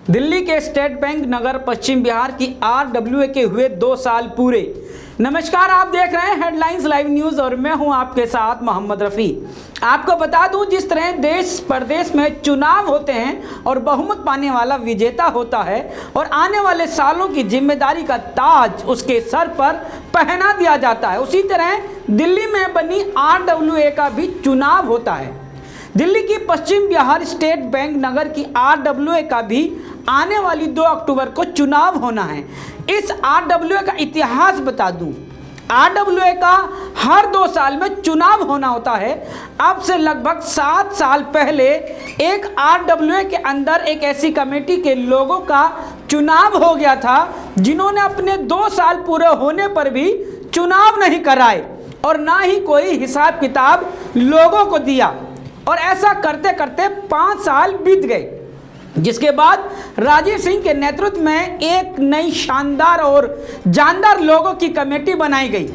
दिल्ली के state bank नगर पश्चिम बिहार की RWA के हुए 2 साल पूरे। नमस्कार, आप देख रहे हैं हेडलाइंस लाइव न्यूज़ और मैं हूं आपके साथ मोहम्मद रफ़ी। आपको बता दूं, जिस तरह देश प्रदेश में चुनाव होते हैं और बहुमत पाने वाला विजेता होता है और आने वाले सालों की जिम्मेदारी का ताज उसके सर पर पहना दिया जाता है, उसी तरह दिल्ली में बनी RWA का भी चुनाव होता है। दिल्ली की पश्चिम बिहार स्टेट बैंक नगर की RWA का भी आने वाली 2 अक्टूबर को चुनाव होना है। इस RWA का इतिहास बता दूं, RWA का हर 2 साल में चुनाव होना होता है। अब से लगभग 7 साल पहले एक RWA के अंदर एक ऐसी कमेटी के लोगों का चुनाव हो गया था जिन्होंने अपने 2 साल पूरे होने पर भी चुनाव नहीं कराए और ना ही कोई हिसाब किताब लोगों को दिया, और ऐसा करते करते 5 साल बीत गए, जिसके बाद राजीव सिंह के नेतृत्व में एक नई शानदार और जानदार लोगों की कमेटी बनाई गई।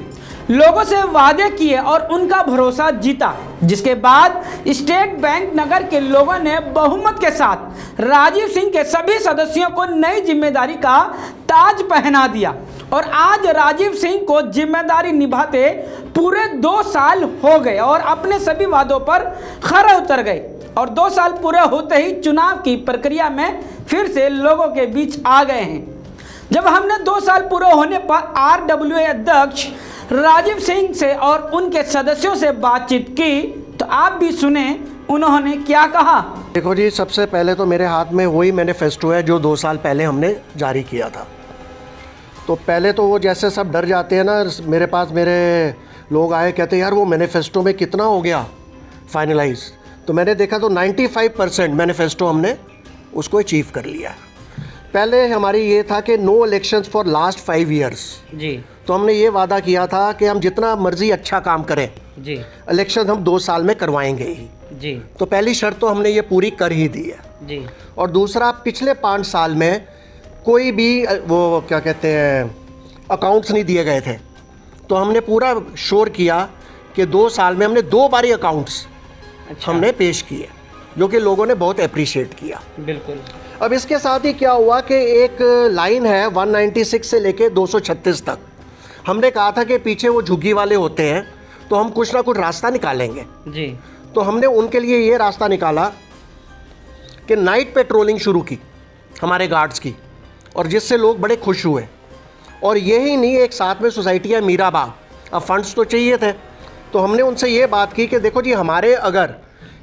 लोगों से वादे किए और उनका भरोसा जीता, जिसके बाद स्टेट बैंक नगर के लोगों ने बहुमत के साथ राजीव सिंह के सभी सदस्यों को नई जिम्मेदारी का ताज पहना दिया और आज राजीव सिंह को जिम्मेदारी निभाते पूरे 2 साल हो गए और अपने सभी वादों पर खरे उतर गए। और 2 साल पूरे होते ही चुनाव की प्रक्रिया में फिर से लोगों के बीच आ गए हैं। जब हमने 2 साल पूरे होने पर RWA अध्यक्ष राजीव सिंह से और उनके सदस्यों से बातचीत की, तो आप भी सुने उन्होंने क्या कहा। देखो जी, सबसे पहले तो मेरे हाथ में वही मैनिफेस्टो है जो 2 साल पहले हमने जारी किया था। तो पहले तो वो जैसे सब डर जाते हैं ना, मेरे पास मेरे लोग आए, कहते यार वो मैनिफेस्टो में कितना हो गया फाइनलाइज। तो मैंने देखा तो 95% मैनिफेस्टो हमने उसको अचीव कर लिया। पहले हमारी ये था कि no elections for last 5 years जी। तो हमने ये वादा किया था कि हम जितना मर्जी अच्छा काम करें जी, इलेक्शन हम 2 साल में करवाएंगे ही जी। तो पहली शर्त तो हमने ये पूरी कर ही दी है जी। और दूसरा, पिछले 5 साल में कोई भी वो क्या कहते हैं अकाउंट्स नहीं दिए गए थे, तो हमने पूरा श्योर किया कि 2 साल में हमने 2 बारी अकाउंट्स हमने पेश किए, जो कि लोगों ने बहुत अप्रिशिएट किया। बिल्कुल। अब इसके साथ ही क्या हुआ कि एक लाइन है 196 से लेके 236 तक, हमने कहा था कि पीछे वो झुग्गी वाले होते हैं तो हम कुछ ना कुछ रास्ता निकालेंगे जी। तो हमने उनके लिए ये रास्ता निकाला कि नाइट पेट्रोलिंग शुरू की हमारे गार्ड्स की, और जिससे लोग बड़े खुश हुए। और यही नहीं, एक साथ में सोसाइटी है मीराबाग, अब फंड्स तो चाहिए थे, तो हमने उनसे ये बात की कि देखो जी, हमारे अगर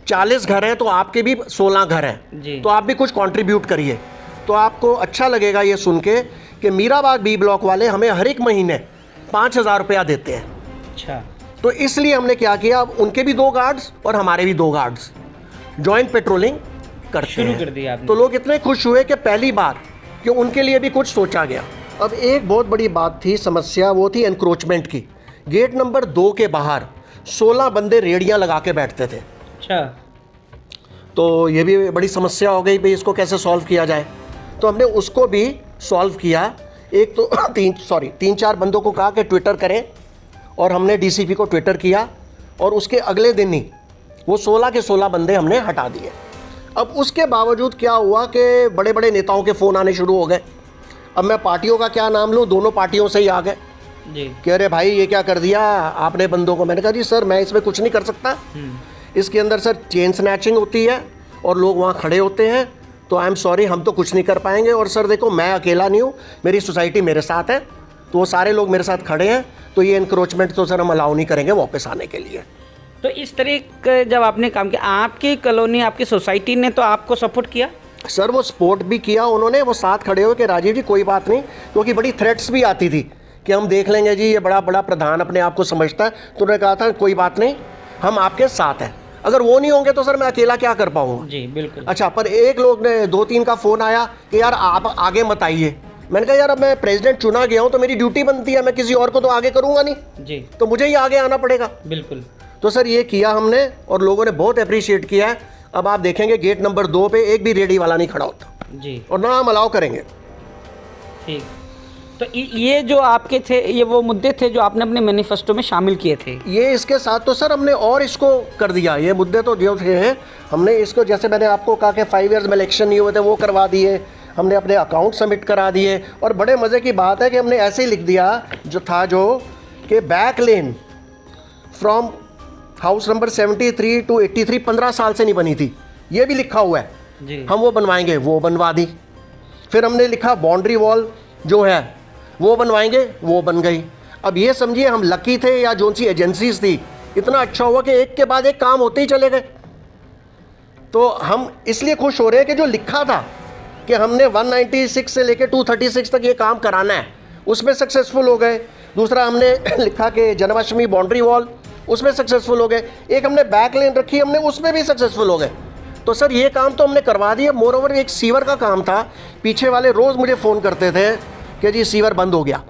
40 घर हैं तो आपके भी 16 घर हैं, तो आप भी कुछ कंट्रीब्यूट करिए। तो आपको अच्छा लगेगा ये सुन के कि मीराबाग B ब्लॉक वाले हमें हर एक महीने 5000 रुपया देते हैं। अच्छा। तो इसलिए हमने क्या किया, अब उनके भी 2 गार्ड्स और हमारे भी 2 गार्ड्स जॉइंट पेट्रोलिंग करते शुरू हैं। कर दिया आपने। तो लोग इतने खुश हुए कि पहली बार कि उनके लिए भी कुछ सोचा गया। अब एक बहुत बड़ी बात थी, समस्या, वो थी एनक्रोचमेंट की। गेट नंबर 2 के बाहर 16 बंदे रेडियां लगा के बैठते थे। अच्छा। तो ये भी बड़ी समस्या हो गई भाई, इसको कैसे सॉल्व किया जाए। तो हमने उसको भी सॉल्व किया। एक तो 3-4 बंदों को कहा कि ट्विटर करें, और हमने DCP को ट्विटर किया, और उसके अगले दिन ही वो 16 के 16 बंदे हमने हटा दिए। अब उसके बावजूद क्या हुआ कि बड़े बड़े नेताओं के फ़ोन आने शुरू हो गए। अब मैं पार्टियों का क्या नाम लूँ, दोनों पार्टियों से ही आ गए कि अरे भाई ये क्या कर दिया आपने बंदों को। मैंने कहा जी सर, मैं इसमें कुछ नहीं कर सकता, इसके अंदर सर चेन स्नैचिंग होती है और लोग वहाँ खड़े होते हैं, तो आई एम सॉरी, हम तो कुछ नहीं कर पाएंगे। और सर देखो, मैं अकेला नहीं हूँ, मेरी सोसाइटी मेरे साथ है, तो वो सारे लोग मेरे साथ खड़े हैं, तो ये इंक्रोचमेंट तो सर हम अलाउ नहीं करेंगे वापस आने के लिए। तो इस तरीके जब आपने काम किया, आपकी कॉलोनी, आपकी सोसाइटी ने तो आपको सपोर्ट किया? सर वो सपोर्ट भी किया उन्होंने, वो साथ खड़े हो कि राजीव जी कोई बात नहीं, क्योंकि बड़ी थ्रेट्स भी आती थी कि हम देख लेंगे जी, ये बड़ा बड़ा प्रधान अपने आप को समझता है। तो उन्होंने कहा था कोई बात नहीं, हम आपके साथ हैं। अगर वो नहीं होंगे तो सर मैं अकेला क्या कर पाऊंगा। जी बिल्कुल। अच्छा, पर एक लोग ने 2-3 का फ़ोन आया कि यार आप आगे मत आइए। मैंने कहा यार, अब मैं प्रेसिडेंट चुना गया हूँ तो मेरी ड्यूटी बनती है, मैं किसी और को तो आगे करूँगा नहीं जी, तो मुझे ही आगे आना पड़ेगा। बिल्कुल। तो सर ये किया हमने और लोगों ने बहुत अप्रिशिएट किया है। अब आप देखेंगे गेट नंबर 2 पे एक भी रेडी वाला नहीं खड़ा होता जी, और ना हम अलाउ करेंगे। ठीक। तो ये जो आपके थे, ये वो मुद्दे थे जो आपने अपने मैनिफेस्टो में शामिल किए थे। ये इसके साथ तो सर हमने और इसको कर दिया। ये मुद्दे तो जो थे हैं, हमने इसको, जैसे मैंने आपको कहा कि 5 ईयर्स में इलेक्शन नहीं हुए थे, वो करवा दिए। हमने अपने अकाउंट सबमिट करा दिए। और बड़े मज़े की बात है कि हमने ऐसे ही लिख दिया जो था जो कि back lane from house number 73 to 83 15 साल से नहीं बनी थी, ये भी लिखा हुआ है जी। हम वो बनवाएंगे, वो बनवा दी। फिर हमने लिखा बाउंड्री वॉल जो है वो बनवाएंगे, वो बन गई। अब ये समझिए हम लकी थे या जो सी एजेंसीज थी, इतना अच्छा हुआ कि एक के बाद एक काम होते ही चले गए। तो हम इसलिए खुश हो रहे हैं कि जो लिखा था कि हमने 196 से लेकर 236 तक ये काम कराना है, उसमें सक्सेसफुल हो गए। दूसरा हमने लिखा कि जन्माष्टमी बाउंड्री वॉल, उसमें सक्सेसफुल हो गए। एक हमने बैक लेन रखी, हमने उसमें भी सक्सेसफुल हो गए। तो सर ये काम तो हमने करवा दिया। मोर ओवर एक सीवर का काम था, पीछे वाले रोज़ मुझे फ़ोन करते थे कि जी सीवर बंद हो गया।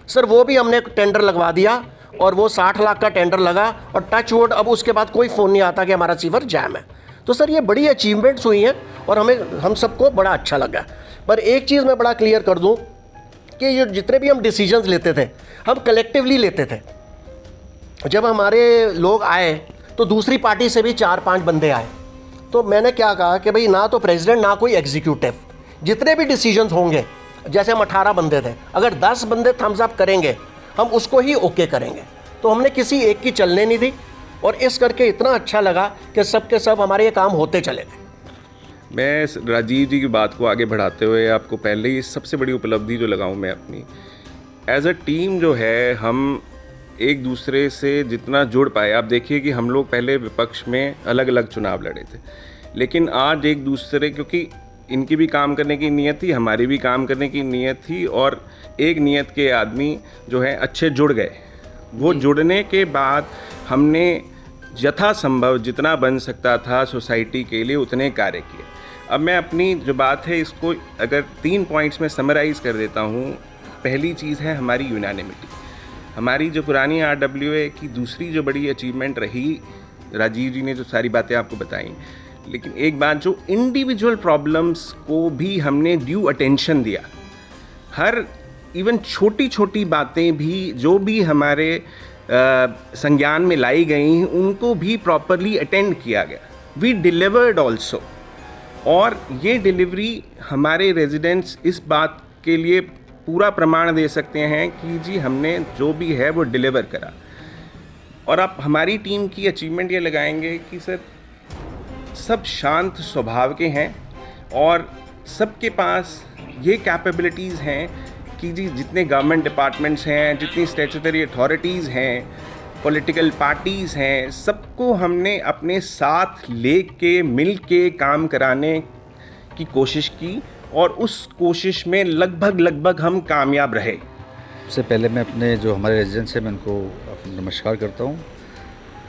सर वो भी हमने टेंडर लगवा दिया और वो 60 लाख का टेंडर लगा और टच वुड अब उसके बाद कोई फ़ोन नहीं आता कि हमारा सीवर जैम है। तो सर ये बड़ी अचीवमेंट्स हुई हैं और हम सबको बड़ा अच्छा लगा। पर एक चीज़ मैं बड़ा क्लियर कर दूं कि ये जितने भी हम डिसीजंस लेते थे हम कलेक्टिवली लेते थे। जब हमारे लोग आए तो दूसरी पार्टी से भी 4-5 बंदे आए, तो मैंने क्या कहा कि भाई ना तो प्रेसिडेंट ना कोई एग्जीक्यूटिव, जितने भी डिसीजंस होंगे, जैसे हम 18 बंदे थे, अगर 10 बंदे थम्स अप करेंगे हम उसको ही ओके करेंगे। तो हमने किसी एक की चलने नहीं दी और इस करके इतना अच्छा लगा कि सब के सब हमारे ये काम होते चले गए। मैं राजीव जी की बात को आगे बढ़ाते हुए आपको पहले ही सबसे बड़ी उपलब्धि जो लगाऊं मैं अपनी, एज अ टीम जो है हम एक दूसरे से जितना जुड़ पाए। आप देखिए कि हम लोग पहले विपक्ष में अलग अलग चुनाव लड़े थे, लेकिन आज एक दूसरे, क्योंकि इनकी भी काम करने की नीयत थी, हमारी भी काम करने की नीयत थी, और एक नीयत के आदमी जो है अच्छे जुड़ गए। वो जुड़ने के बाद हमने यथासंभव जितना बन सकता था सोसाइटी के लिए उतने कार्य किए। अब मैं अपनी जो बात है इसको अगर 3 पॉइंट्स में समराइज़ कर देता हूँ। पहली चीज़ है हमारी यूनानिमिटी। हमारी जो पुरानी RWA की दूसरी जो बड़ी अचीवमेंट रही, राजीव जी ने जो सारी बातें आपको बताई, लेकिन एक बात जो इंडिविजुअल प्रॉब्लम्स को भी हमने ड्यू अटेंशन दिया। हर इवन छोटी छोटी बातें भी जो भी हमारे संज्ञान में लाई गई उनको भी प्रॉपरली अटेंड किया गया। वी डिलीवर्ड ऑल्सो, और ये डिलीवरी हमारे रेजिडेंट्स इस बात के लिए पूरा प्रमाण दे सकते हैं कि जी हमने जो भी है वो डिलीवर करा। और आप हमारी टीम की अचीवमेंट ये लगाएंगे कि सर सब शांत स्वभाव के हैं और सबके पास ये कैपेबिलिटीज़ हैं कि जी जितने गवर्नमेंट डिपार्टमेंट्स हैं, जितनी स्टैट्यूटरी अथॉरिटीज़ हैं, पॉलिटिकल पार्टीज़ हैं, सबको हमने अपने साथ लेके मिल के काम कराने की कोशिश की और उस कोशिश में लगभग हम कामयाब रहे। सबसे पहले मैं अपने जो हमारे रेजिडेंट्स हैं मैं उनको नमस्कार करता हूँ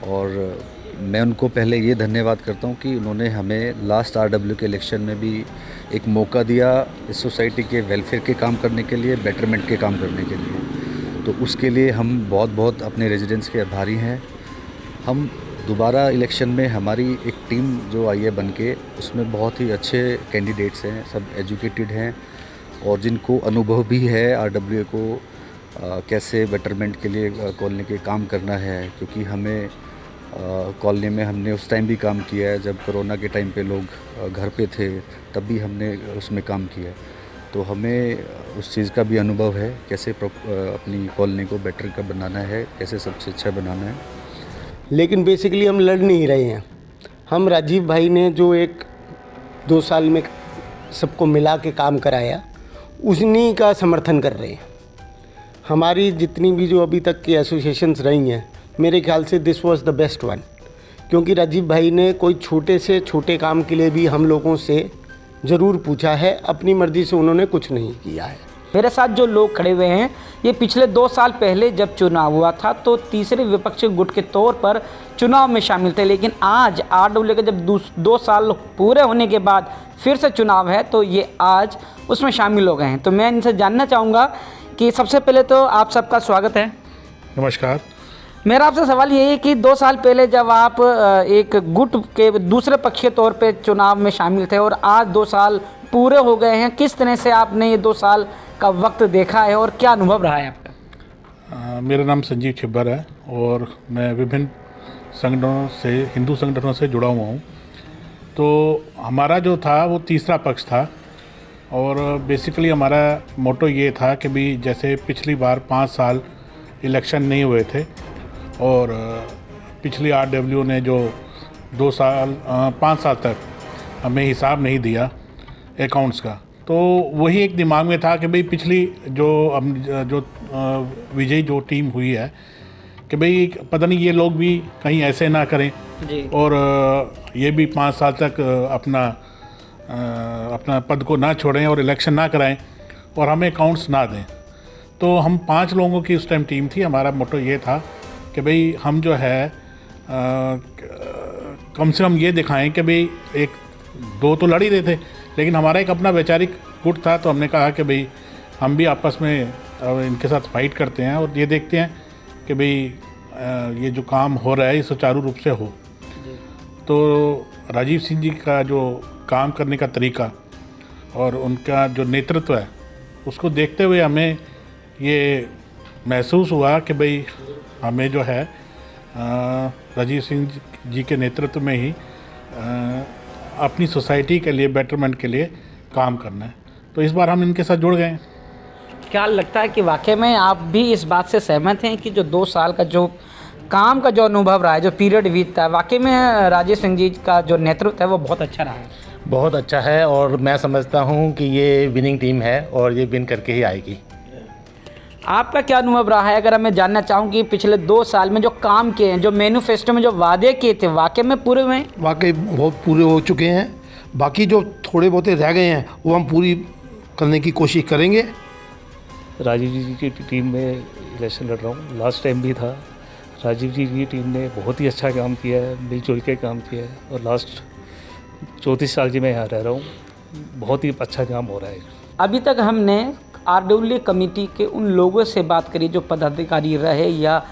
और मैं उनको पहले ये धन्यवाद करता हूँ कि उन्होंने हमें लास्ट RW के इलेक्शन में भी एक मौका दिया इस सोसाइटी के वेलफेयर के काम करने के लिए, बेटरमेंट के काम करने के लिए। तो उसके लिए हम बहुत बहुत अपने रेजिडेंट्स के आभारी हैं। हम दोबारा इलेक्शन में हमारी एक टीम जो आई है बन के, उसमें बहुत ही अच्छे कैंडिडेट्स हैं, सब एजुकेटेड हैं और जिनको अनुभव भी है RWA को कैसे बेटरमेंट के लिए कॉलोनी के काम करना है। क्योंकि हमें कॉलोनी में हमने उस टाइम भी काम किया है जब कोरोना के टाइम पे लोग घर पे थे, तब भी हमने उसमें काम किया। तो हमें उस चीज़ का भी अनुभव है कैसे अपनी कॉलोनी को बेटर का बनाना है, कैसे सबसे अच्छा बनाना है। लेकिन बेसिकली हम लड़ नहीं रहे हैं। हम राजीव भाई ने जो 1-2 साल में सबको मिला के काम कराया, उन्हीं का समर्थन कर रहे हैं। हमारी जितनी भी जो अभी तक की एसोसिएशंस रही हैं, मेरे ख्याल से this was the best one, क्योंकि राजीव भाई ने कोई छोटे से छोटे काम के लिए भी हम लोगों से ज़रूर पूछा है। अपनी मर्ज़ी से उन्होंने कुछ नहीं किया है। मेरे साथ जो लोग खड़े हुए हैं, ये पिछले 2 साल पहले जब चुनाव हुआ था तो तीसरे विपक्षी गुट के तौर पर चुनाव में शामिल थे, लेकिन आज RWA के जब 2 साल पूरे होने के बाद फिर से चुनाव है तो ये आज उसमें शामिल हो गए हैं। तो मैं इनसे जानना चाहूँगा कि सबसे पहले तो आप सबका स्वागत है। नमस्कार। मेरा आपसे सवाल ये है कि 2 साल पहले जब आप एक गुट के दूसरे पक्ष के तौर पे चुनाव में शामिल थे और आज 2 साल पूरे हो गए हैं, किस तरह से आपने ये 2 साल का वक्त देखा है और क्या अनुभव रहा है आपका? मेरा नाम संजीव छिब्बर है और मैं विभिन्न संगठनों से, हिंदू संगठनों से जुड़ा हुआ हूँ। तो हमारा जो था वो तीसरा पक्ष था और बेसिकली हमारा मोटो ये था कि भी जैसे पिछली बार 5 साल इलेक्शन नहीं हुए थे और पिछली RW ने जो 5 साल तक हमें हिसाब नहीं दिया अकाउंट्स का, तो वही एक दिमाग में था कि भाई पिछली जो विजयी जो टीम हुई है कि भाई पता नहीं ये लोग भी कहीं ऐसे ना करें जी। और ये भी 5 साल तक अपना पद को ना छोड़ें और इलेक्शन ना कराएं और हमें अकाउंट्स ना दें। तो हम 5 लोगों की उस टाइम टीम थी। हमारा मोटो ये था कि भाई हम जो है कम से कम ये दिखाएं कि भाई 1-2 तो लड़ ही रहे थे, लेकिन हमारा एक अपना वैचारिक गुट था। तो हमने कहा कि भाई हम भी आपस में इनके साथ फाइट करते हैं और ये देखते हैं कि भाई ये जो काम हो रहा है ये सुचारू रूप से हो। तो राजीव सिंह जी का जो काम करने का तरीका और उनका जो नेतृत्व है उसको देखते हुए हमें ये महसूस हुआ कि भाई हमें जो है राजीव सिंह जी के नेतृत्व में ही अपनी सोसाइटी के लिए बेटरमेंट के लिए काम करना है। तो इस बार हम इनके साथ जुड़ गए। क्या लगता है कि वाकई में आप भी इस बात से सहमत हैं कि जो 2 साल का जो काम का जो अनुभव रहा है, जो पीरियड बीतता है, वाकई में राजीव सिंह जी का जो नेतृत्व है वो बहुत अच्छा रहा है? बहुत अच्छा है और मैं समझता हूँ कि ये विनिंग टीम है और ये विन करके ही आएगी। आपका क्या अनुभव रहा है? अगर मैं जानना चाहूँ कि पिछले 2 साल में जो काम किए हैं, जो मैनिफेस्टो में जो वादे किए थे, वाकई में पूरे हुए हैं? वाकई बहुत पूरे हो चुके हैं। बाकी जो थोड़े बहुत रह गए हैं वो हम पूरी करने की कोशिश करेंगे। राजीव जी की टीम में इलेक्शन लड़ रहा हूँ, लास्ट टाइम भी था। राजीव जी की टीम ने बहुत ही अच्छा काम किया है, मिलजुल के काम किया है और लास्ट 34 साल जी मैं यहाँ रह रहा हूँ, बहुत ही अच्छा काम हो रहा है। अभी तक हमने RW कमेटी के उन लोगों से बात करी जो पदाधिकारी रहे या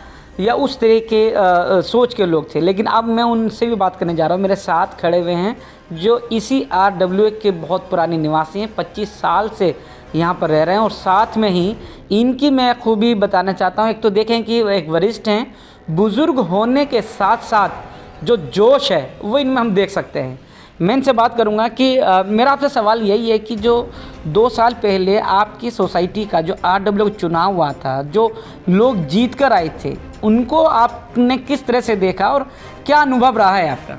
उस तरह के सोच के लोग थे, लेकिन अब मैं उनसे भी बात करने जा रहा हूँ। मेरे साथ खड़े हुए हैं जो इसी RW के बहुत पुराने निवासी हैं, 25 साल से यहाँ पर रह रहे हैं और साथ में ही इनकी मैं खूबी बताना चाहता हूँ। एक तो देखें कि एक वरिष्ठ हैं, बुज़ुर्ग होने के साथ साथ जो जोश है वो इनमें हम देख सकते हैं। मैं इनसे बात करूंगा कि मेरा आपसे सवाल यही है कि जो 2 साल पहले आपकी सोसाइटी का जो RW चुनाव हुआ था, जो लोग जीत कर आए थे, उनको आपने किस तरह से देखा और क्या अनुभव रहा है आपका?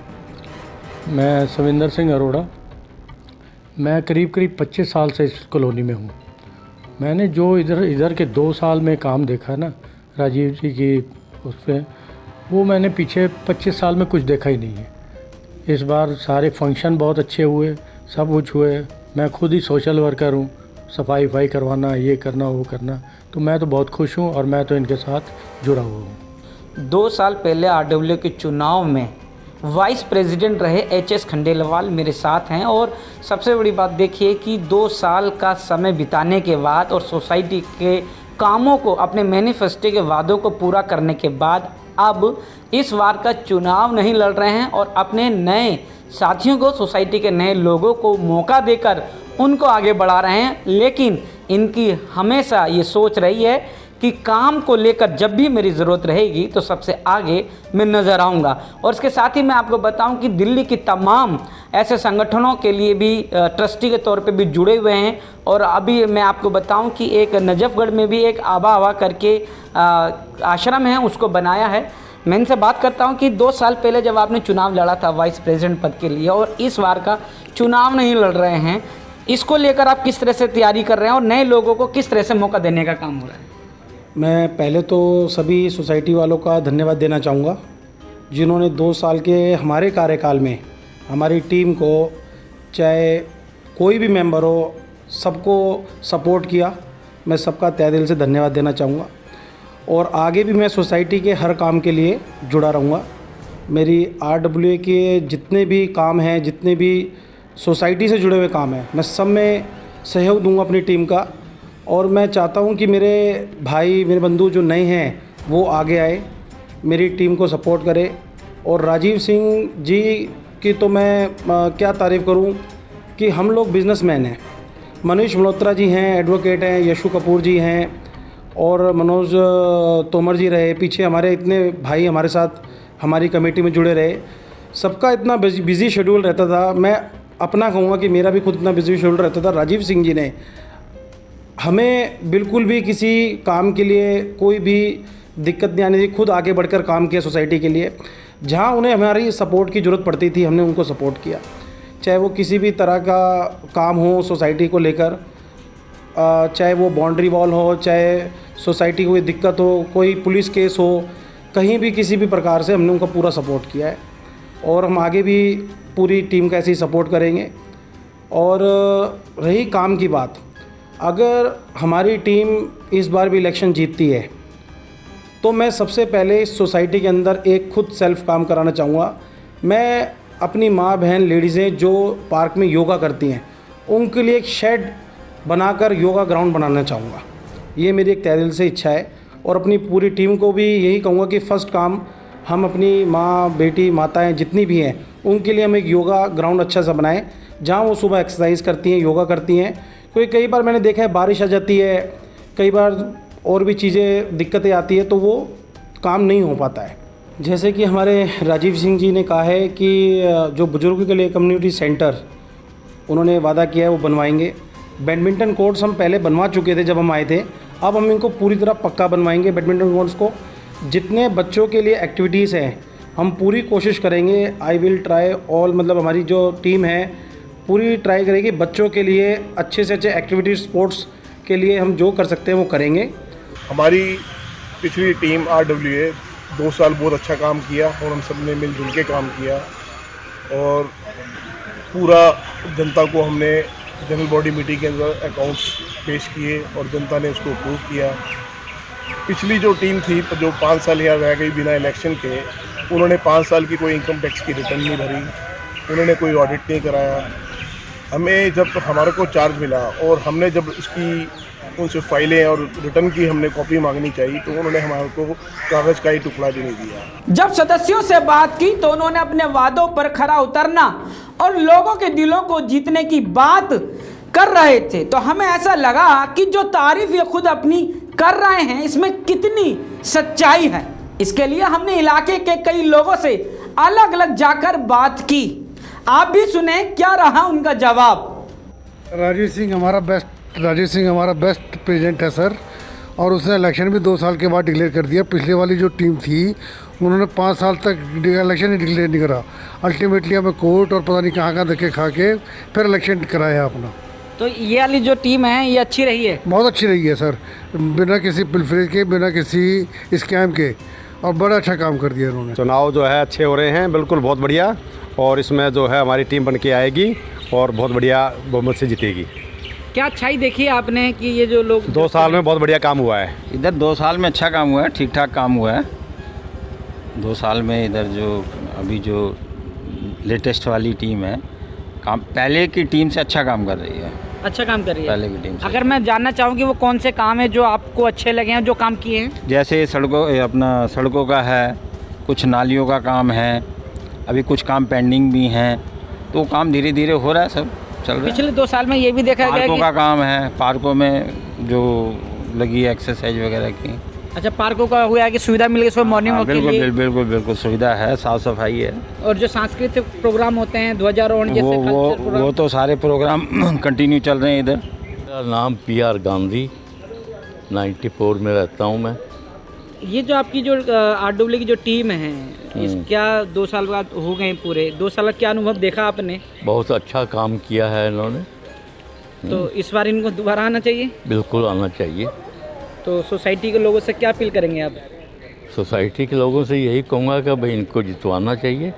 मैं सविंदर सिंह अरोड़ा, मैं करीब 25 साल से इस कॉलोनी में हूँ। मैंने जो इधर के 2 साल में काम देखा ना राजीव जी की उस पर, वो मैंने पीछे 25 साल में कुछ देखा ही नहीं है। इस बार सारे फंक्शन बहुत अच्छे हुए, सब कुछ हुए। मैं खुद ही सोशल वर्कर हूँ, सफाई करवाना, ये करना वो करना, तो मैं तो बहुत खुश हूँ और मैं तो इनके साथ जुड़ा हुआ हूँ। 2 साल पहले RW के चुनाव में वाइस प्रेसिडेंट रहे HS खंडेलवाल मेरे साथ हैं और सबसे बड़ी बात देखिए कि 2 साल का समय बिताने के बाद और सोसाइटी के कामों को, अपने मैनिफेस्टो के वादों को पूरा करने के बाद अब इस बार का चुनाव नहीं लड़ रहे हैं और अपने नए साथियों को, सोसाइटी के नए लोगों को मौका देकर उनको आगे बढ़ा रहे हैं। लेकिन इनकी हमेशा ये सोच रही है कि काम को लेकर जब भी मेरी ज़रूरत रहेगी तो सबसे आगे मैं नज़र आऊँगा। और इसके साथ ही मैं आपको बताऊं कि दिल्ली की तमाम ऐसे संगठनों के लिए भी ट्रस्टी के तौर पे भी जुड़े हुए हैं। और अभी मैं आपको बताऊं कि एक नजफगढ़ में भी एक आबा करके आश्रम है, उसको बनाया है। मैं इनसे बात करता हूं कि 2 साल पहले जब आपने चुनाव लड़ा था वाइस प्रेसिडेंट पद के लिए और इस बार का चुनाव नहीं लड़ रहे हैं, इसको लेकर आप किस तरह से तैयारी कर रहे हैं और नए लोगों को किस तरह से मौका देने का काम हो रहा है? मैं पहले तो सभी सोसाइटी वालों का धन्यवाद देना चाहूँगा जिन्होंने 2 साल के हमारे कार्यकाल में हमारी टीम को, चाहे कोई भी मेंबर हो, सबको सपोर्ट किया। मैं सबका तहे दिल से धन्यवाद देना चाहूँगा और आगे भी मैं सोसाइटी के हर काम के लिए जुड़ा रहूँगा। मेरी RWA के जितने भी काम हैं, जितने भी सोसाइटी से जुड़े हुए काम हैं, मैं सब में सहयोग दूँगा अपनी टीम का। और मैं चाहता हूँ कि मेरे भाई, मेरे बंधु जो नए हैं वो आगे आए, मेरी टीम को सपोर्ट करे। और राजीव सिंह जी की तो मैं क्या तारीफ़ करूँ कि हम लोग बिजनेसमैन हैं। मनीष मल्होत्रा जी हैं, एडवोकेट हैं, यशु कपूर जी हैं और मनोज तोमर जी रहे। पीछे हमारे इतने भाई हमारे साथ हमारी कमेटी में जुड़े रहे। सबका इतना बिज़ी शेड्यूल रहता था। मैं अपना कहूँगा कि मेरा भी खुद इतना बिजी शेड्यूल रहता था, राजीव सिंह जी ने हमें बिल्कुल भी किसी काम के लिए कोई भी दिक्कत नहीं आने दी, खुद आगे बढ़कर काम किया सोसाइटी के लिए। जहाँ उन्हें हमारी सपोर्ट की ज़रूरत पड़ती थी हमने उनको सपोर्ट किया, चाहे वो किसी भी तरह का काम हो सोसाइटी को लेकर, चाहे वो बाउंड्री वॉल हो, चाहे सोसाइटी को कोई दिक्कत हो, कोई पुलिस केस हो, कहीं भी किसी भी प्रकार से हमने उनका पूरा सपोर्ट किया है और हम आगे भी पूरी टीम का ऐसे ही सपोर्ट करेंगे। और रही काम की बात, अगर हमारी टीम इस बार भी इलेक्शन जीतती है तो मैं सबसे पहले इस सोसाइटी के अंदर एक खुद सेल्फ काम कराना चाहूँगा। मैं अपनी माँ बहन लेडीज़ें जो पार्क में योगा करती हैं उनके लिए एक शेड बनाकर योगा ग्राउंड बनाना चाहूँगा। ये मेरी एक तहे दिल से इच्छा है और अपनी पूरी टीम को भी यही कहूँगा कि फ़र्स्ट काम हम अपनी माँ बेटी माताएं जितनी भी हैं उनके लिए हम एक योगा ग्राउंड अच्छा सा बनाएं जहाँ वो सुबह एक्सरसाइज करती हैं, योगा करती हैं। क्योंकि कई बार मैंने देखा है बारिश आ जाती है, कई बार और भी चीज़ें दिक्कतें आती है तो वो काम नहीं हो पाता है। जैसे कि हमारे राजीव सिंह जी ने कहा है कि जो बुज़ुर्गों के लिए कम्युनिटी सेंटर उन्होंने वादा किया है वो बनवाएंगे। बैडमिंटन कोर्ट्स हम पहले बनवा चुके थे जब हम आए थे, अब हम इनको पूरी तरह पक्का बनवाएंगे बैडमिंटन कोर्ट्स को। जितने बच्चों के लिए एक्टिविटीज़ हैं हम पूरी कोशिश करेंगे, आई विल ट्राई ऑल, मतलब हमारी जो टीम है पूरी ट्राई करेगी बच्चों के लिए अच्छे से अच्छे एक्टिविटीज़ स्पोर्ट्स के लिए हम जो कर सकते हैं वो करेंगे। हमारी पिछली टीम RWA 2 साल बहुत अच्छा काम किया और हम सब ने मिलजुल के काम किया और पूरा जनता को हमने जनरल बॉडी मीटिंग के अंदर अकाउंट्स पेश किए और जनता ने उसको अप्रूव किया। पिछली जो टीम थी जो 5 साल यहाँ रह गई बिना इलेक्शन के, उन्होंने 5 साल की कोई इनकम टैक्स की रिटर्न नहीं भरी, उन्होंने कोई ऑडिट नहीं कराया। हमें जब हमारे को चार्ज मिला और हमने जब उसकी उनसे फाइलें और रिटर्न की हमने कॉपी मांगनी चाहिए तो उन्होंने हमारे को कागज़ का ही टुकड़ा भी नहीं दिया। जब सदस्यों से बात की तो उन्होंने अपने वादों पर खरा उतरना और लोगों के दिलों को जीतने की बात कर रहे थे, तो हमें ऐसा लगा कि जो तारीफ ये खुद अपनी कर रहे हैं इसमें कितनी सच्चाई है। इसके लिए हमने इलाके के कई लोगों से अलग अलग जाकर बात की। आप भी सुने क्या रहा उनका जवाब। राजीव सिंह हमारा बेस्ट प्रेजेंट है सर, और उसने इलेक्शन भी 2 साल के बाद डिक्लेयर कर दिया। पिछले वाली जो टीम थी उन्होंने 5 साल तक इलेक्शन ही डिक्लेयर नहीं करा। अल्टीमेटली हमें कोर्ट और पता नहीं कहाँ धक्के खा के फिर इलेक्शन कराया अपना। तो ये वाली जो टीम है ये अच्छी रही है? बहुत अच्छी रही है सर, बिना किसी पिलफरेज के, बिना किसी स्कैम के, और बड़ा अच्छा काम कर दिया उन्होंने। चुनाव जो है अच्छे हो रहे हैं, बिल्कुल बहुत बढ़िया, और इसमें जो है हमारी टीम बन के आएगी और बहुत बढ़िया बहुमत से जीतेगी। क्या अच्छाई देखी है आपने कि ये जो लोग 2 साल में बहुत बढ़िया काम हुआ है इधर? 2 साल में अच्छा काम हुआ है, ठीक ठाक काम हुआ है 2 साल में। इधर जो अभी जो लेटेस्ट वाली टीम है, काम पहले की टीम से अच्छा काम कर रही है। अच्छा काम कर रही है पहले की टीम से। अगर मैं जानना चाहूँ कि वो कौन से काम है जो आपको अच्छे लगे हैं, जो काम किए हैं? जैसे सड़कों का है, कुछ नालियों का काम है, अभी कुछ काम पेंडिंग भी हैं, तो काम धीरे धीरे हो रहा है, सब चल रहा है। पिछले 2 साल में ये भी देखा गया पार्कों कि का काम है, पार्कों में जो लगी एक्सरसाइज वगैरह की। अच्छा, पार्कों का हुआ है कि सुविधा मिल गई इसमें मॉर्निंग वॉक के लिए? बिल्कुल सुविधा है, साफ़ सफाई है। और जो सांस्कृतिक प्रोग्राम होते हैं, ध्वजारोहण जैसे वो तो सारे प्रोग्राम कंटिन्यू चल रहे हैं इधर। मेरा नाम PR गांधी, 94 में रहता हूँ मैं। ये जो आपकी जो RWA की जो टीम है, इस क्या 2 साल बाद हो गए पूरे, 2 साल का क्या अनुभव देखा आपने? बहुत अच्छा काम किया है इन्होंने। तो इस बार इनको दोबारा आना चाहिए? बिल्कुल आना चाहिए। तो सोसाइटी के लोगों से क्या अपील करेंगे आप? सोसाइटी के लोगों से यही कहूँगा कि भाई इनको जितवाना चाहिए।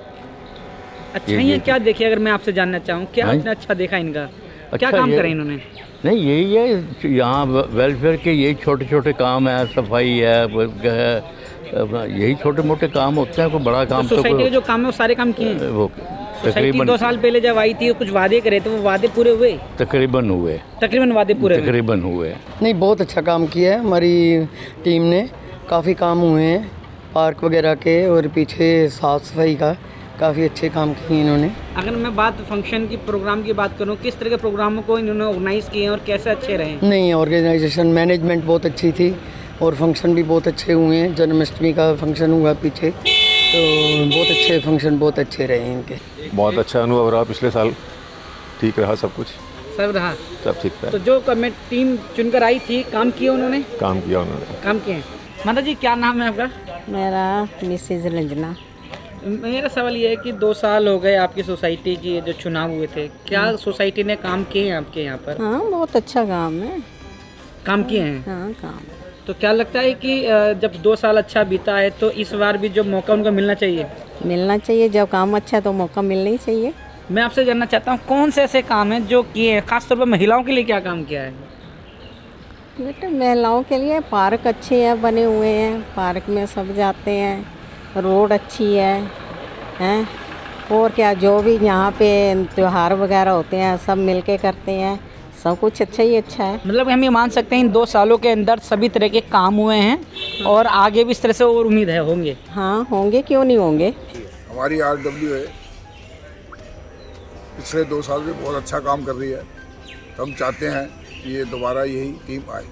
अच्छा, ये क्या देखिए, अगर मैं आपसे जानना चाहूँ क्या आपने अच्छा देखा इनका? क्या काम करे इन्होंने? नहीं, यही है यहाँ वेलफेयर के, यही छोटे छोटे काम है, सफाई है, यही छोटे मोटे काम होते हैं, कोई बड़ा काम तो सोसाइटी के जो काम है वो सारे काम किए हैं? वो सोसाइटी 2 साल पहले जब आई थी कुछ वादे करे तो वो वादे पूरे हुए? तकरीबन वादे पूरे हुए। नहीं, बहुत अच्छा काम किया है हमारी टीम ने, काफ़ी काम हुए हैं पार्क वगैरह के, और पीछे साफ़ सफाई का काफ़ी अच्छे काम किए इन्होंने। अगर मैं बात फंक्शन की प्रोग्राम की बात करूं, किस तरह के प्रोग्रामों को इन्होंने ऑर्गेनाइज़ किए हैं और कैसे अच्छे रहे? नहीं, ऑर्गेनाइजेशन मैनेजमेंट बहुत अच्छी थी और फंक्शन भी बहुत अच्छे हुए हैं। जन्माष्टमी का फंक्शन हुआ पीछे, तो बहुत अच्छे फंक्शन बहुत अच्छे रहे इनके। बहुत अच्छा अनुभव रहा पिछले साल, ठीक रहा सब कुछ, सब रहा, सब ठीक था। तो जो कमेटी टीम चुनकर आई थी, काम किए उन्होंने? काम किया उन्होंने। काम किए। माता जी क्या नाम है आपका? मेरा मिसेज रंजना। मेरा सवाल ये है कि 2 साल हो गए आपकी सोसाइटी की जो चुनाव हुए थे, क्या सोसाइटी ने काम किए हैं आपके यहाँ पर? हाँ, बहुत अच्छा काम है। काम किए हैं? हाँ, काम। तो क्या लगता है कि जब 2 साल अच्छा बीता है तो इस बार भी जो मौका उनको मिलना चाहिए? मिलना चाहिए, जब काम अच्छा है तो मौका मिलना ही चाहिए। मैं आपसे जानना चाहता हूँ कौन से ऐसे काम हैं जो किए हैं, खासतौर पर महिलाओं के लिए क्या काम किया है? बेटा महिलाओं के लिए पार्क अच्छे हैं, बने हुए हैं, पार्क में सब जाते हैं, रोड अच्छी है, और क्या जो भी यहाँ पे त्योहार वगैरह होते हैं सब मिलके करते हैं, सब कुछ अच्छा ही अच्छा है। मतलब हम ये मान सकते हैं इन 2 सालों के अंदर सभी तरह के काम हुए हैं और आगे भी इस तरह से और उम्मीद है होंगे? हाँ होंगे, क्यों नहीं होंगे। हमारी RWA पिछले 2 साल से बहुत अच्छा काम कर रही है, तो हम चाहते हैं कि ये दोबारा यही टीम आए।